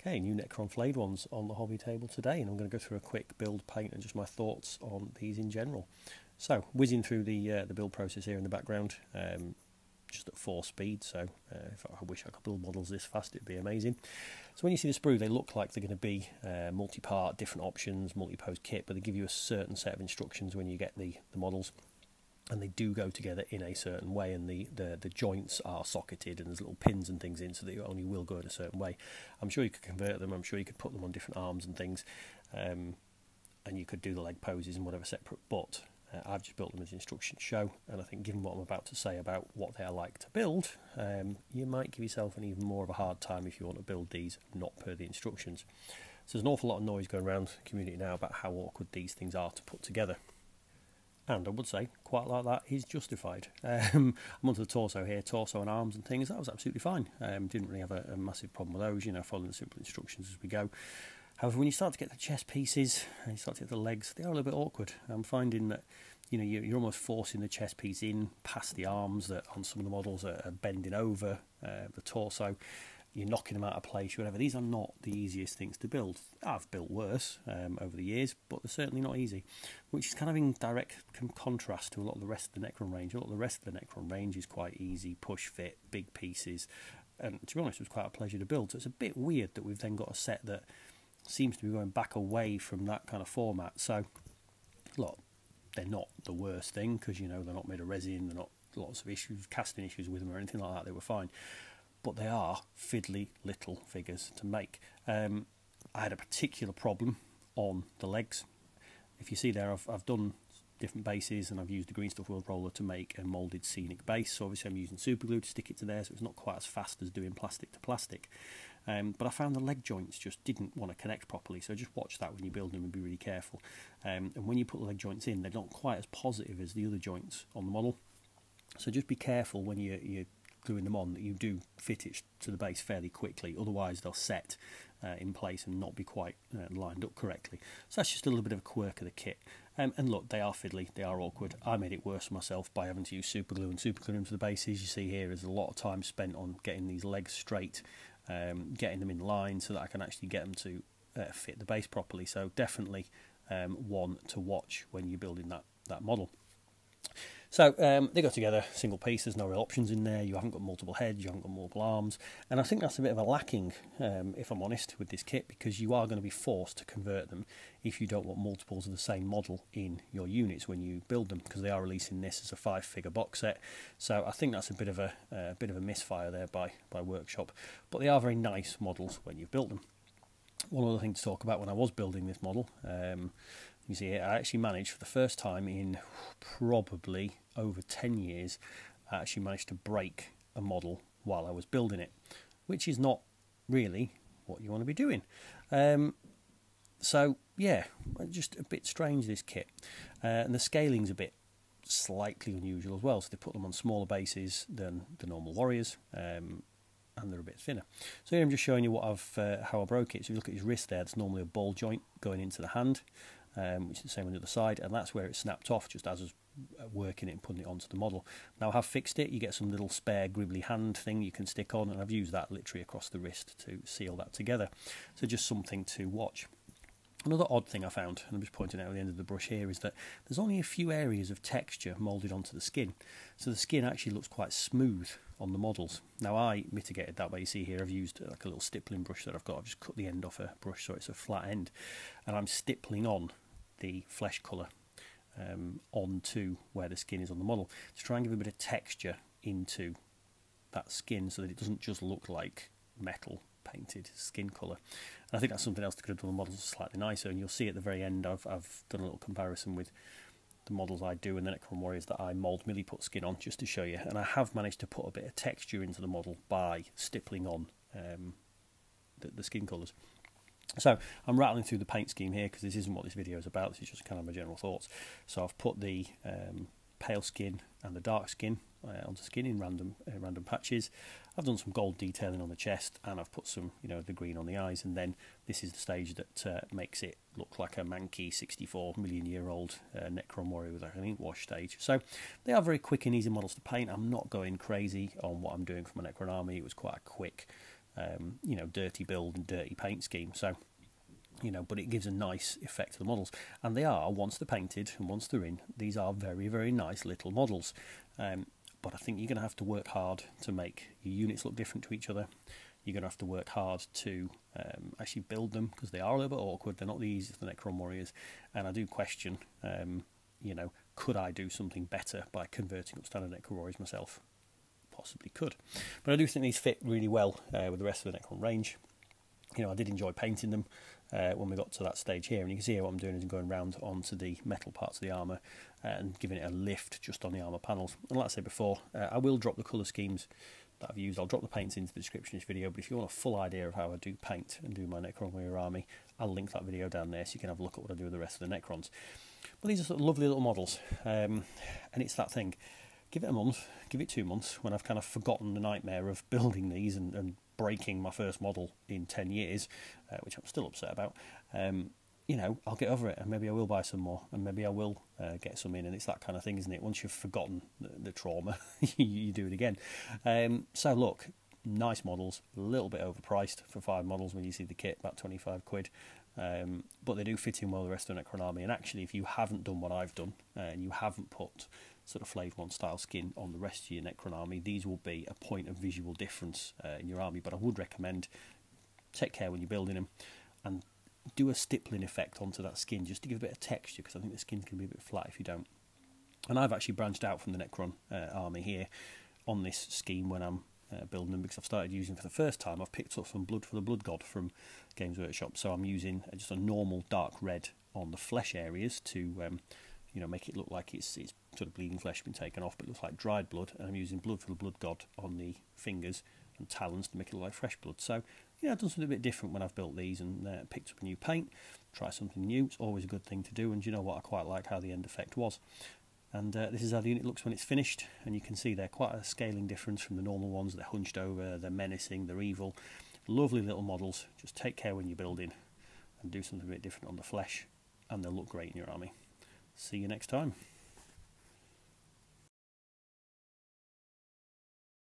Okay, new Necron Flayed ones on the hobby table today, and I'm going to go through a quick build, paint, and just my thoughts on these in general. So, whizzing through the build process here in the background, just at 4 speed, so if I wish I could build models this fast, it'd be amazing. So when you see the sprue, they look like they're going to be multi-part, different options, multi-pose kit, but they give you a certain set of instructions when you get the models. And they do go together in a certain way, and the joints are socketed, and there's little pins and things in, so they only will go in a certain way. I'm sure you could convert them, I'm sure you could put them on different arms and things, and you could do the leg poses and whatever separate, but I've just built them as instructions show, and I think given what I'm about to say about what they're like to build, you might give yourself an even more of a hard time if you want to build these not per the instructions. So there's an awful lot of noise going around the community now about how awkward these things are to put together. And I would say, quite like that, is justified. I'm onto the torso here, torso and arms and things, that was absolutely fine. Didn't really have a massive problem with those, you know, following the simple instructions as we go. However, when you start to get the chest pieces, and you start to get the legs, they are a little bit awkward. I'm finding that, you know, you're almost forcing the chest piece in past the arms that on some of the models are bending over the torso. You're knocking them out of place, whatever. These are not the easiest things to build. I've built worse over the years, but they're certainly not easy, which is kind of in direct contrast to a lot of the rest of the Necron range. A lot of the rest of the Necron range is quite easy, push fit, big pieces, and to be honest, it was quite a pleasure to build. So it's a bit weird that we've then got a set that seems to be going back away from that kind of format. So, look, they're not the worst thing, because, you know, they're not made of resin, they're not lots of issues, casting issues with them or anything like that. They were fine. But they are fiddly little figures to make. I had a particular problem on the legs. If you see there, I've done different bases, and I've used the Green Stuff World Roller to make a moulded scenic base. So obviously I'm using super glue to stick it to there, so it's not quite as fast as doing plastic to plastic. But I found the leg joints just didn't want to connect properly, so just watch that when you build them and be really careful. And when you put the leg joints in, they're not quite as positive as the other joints on the model. So just be careful when you're gluing them on that you do fit it to the base fairly quickly, otherwise they'll set in place and not be quite lined up correctly. So that's just a little bit of a quirk of the kit. And look, they are fiddly, they are awkward. I made it worse for myself by having to use super glue and super glue them to the bases. You see here is a lot of time spent on getting these legs straight, getting them in line so that I can actually get them to fit the base properly. So definitely one to watch when you're building that model. So they go together, single piece, there's no real options in there, you haven't got multiple heads, you haven't got multiple arms, and I think that's a bit of a lacking, if I'm honest, with this kit, because you are going to be forced to convert them if you don't want multiples of the same model in your units when you build them, because they are releasing this as a 5-figure box set. So I think that's a bit of a misfire there by Workshop, but they are very nice models when you've built them. One other thing to talk about when I was building this model, you see here, I actually managed for the first time in probably over 10 years, I actually managed to break a model while I was building it, which is not really what you want to be doing. So yeah, just a bit strange, this kit, and the scaling's a bit slightly unusual as well, so they put them on smaller bases than the normal warriors, and they're a bit thinner. So here I'm just showing you what how I broke it. So if you look at his wrist there, it's normally a ball joint going into the hand, which is the same on the other side, and that's where it snapped off just as I was working it and putting it onto the model. Now I have fixed it. You get some little spare gribbly hand thing you can stick on, and I've used that literally across the wrist to seal that together. So just something to watch. Another odd thing I found, and I'm just pointing out at the end of the brush here, is that there's only a few areas of texture moulded onto the skin. So the skin actually looks quite smooth on the models. Now I mitigated that way. You see here I've used like a little stippling brush that I've got. I've just cut the end off a brush so it's a flat end, and I'm stippling on the flesh colour onto where the skin is on the model to try and give a bit of texture into that skin so that it doesn't just look like metal painted skin colour. And I think that's something else that could have done the models slightly nicer, and you'll see at the very end I've done a little comparison with the models I do and the Necron Warriors that I mould milli put skin on, just to show you, and I have managed to put a bit of texture into the model by stippling on the skin colours. So I'm rattling through the paint scheme here because this isn't what this video is about, this is just kind of my general thoughts. So I've put the pale skin and the dark skin onto skin in random patches. I've done some gold detailing on the chest, and I've put some, you know, the green on the eyes, and then this is the stage that makes it look like a manky 64 million year old Necron Warrior with like an ink wash stage. So they are very quick and easy models to paint. I'm not going crazy on what I'm doing for my Necron army. It was quite a quick you know, dirty build and dirty paint scheme. So, you know, but it gives a nice effect to the models, and they are, once they're painted and once they're in, these are very, very nice little models. But I think you're going to have to work hard to make your units look different to each other. You're going to have to work hard to actually build them, because they are a little bit awkward. They're not the easiest for the Necron warriors, and I do question, you know, could I do something better by converting up standard Necron warriors myself? Possibly could, but I do think these fit really well with the rest of the Necron range. You know, I did enjoy painting them when we got to that stage here, and you can see here what I'm doing is I'm going round onto the metal parts of the armour and giving it a lift just on the armour panels. And like I said before, I will drop the colour schemes that I've used. I'll drop the paints into the description of this video, but if you want a full idea of how I do paint and do my Necron warrior army, I'll link that video down there so you can have a look at what I do with the rest of the Necrons. But these are sort of lovely little models, and it's that thing. Give it a month, give it 2 months, when I've kind of forgotten the nightmare of building these and breaking my first model in 10 years, which I'm still upset about. You know, I'll get over it, and maybe I will buy some more, and maybe I will get some in, and it's that kind of thing, isn't it? Once you've forgotten the trauma, you do it again. So look, nice models, a little bit overpriced for 5 models when you see the kit, about 25 quid. But they do fit in well with the rest of the Necron army, and actually if you haven't done what I've done, and you haven't put sort of Flavor style skin on the rest of your Necron army, these will be a point of visual difference in your army. But I would recommend take care when you're building them, and do a stippling effect onto that skin just to give a bit of texture, because I think the skin can be a bit flat if you don't. And I've actually branched out from the Necron army here on this scheme when I'm building them, because I've started using for the first time, I've picked up some Blood for the Blood God from Games Workshop, so I'm using just a normal dark red on the flesh areas to you know, make it look like it's sort of bleeding flesh been taken off, but it looks like dried blood. And I'm using Blood for the Blood God on the fingers and talons to make it look like fresh blood. So, you know, I've done something a bit different when I've built these, and picked up a new paint, try something new. It's always a good thing to do, and you know what, I quite like how the end effect was. And this is how the unit looks when it's finished, and you can see they're quite a scaling difference from the normal ones. They're hunched over, they're menacing, they're evil. Lovely little models. Just take care when you're building and do something a bit different on the flesh, and they'll look great in your army. See you next time.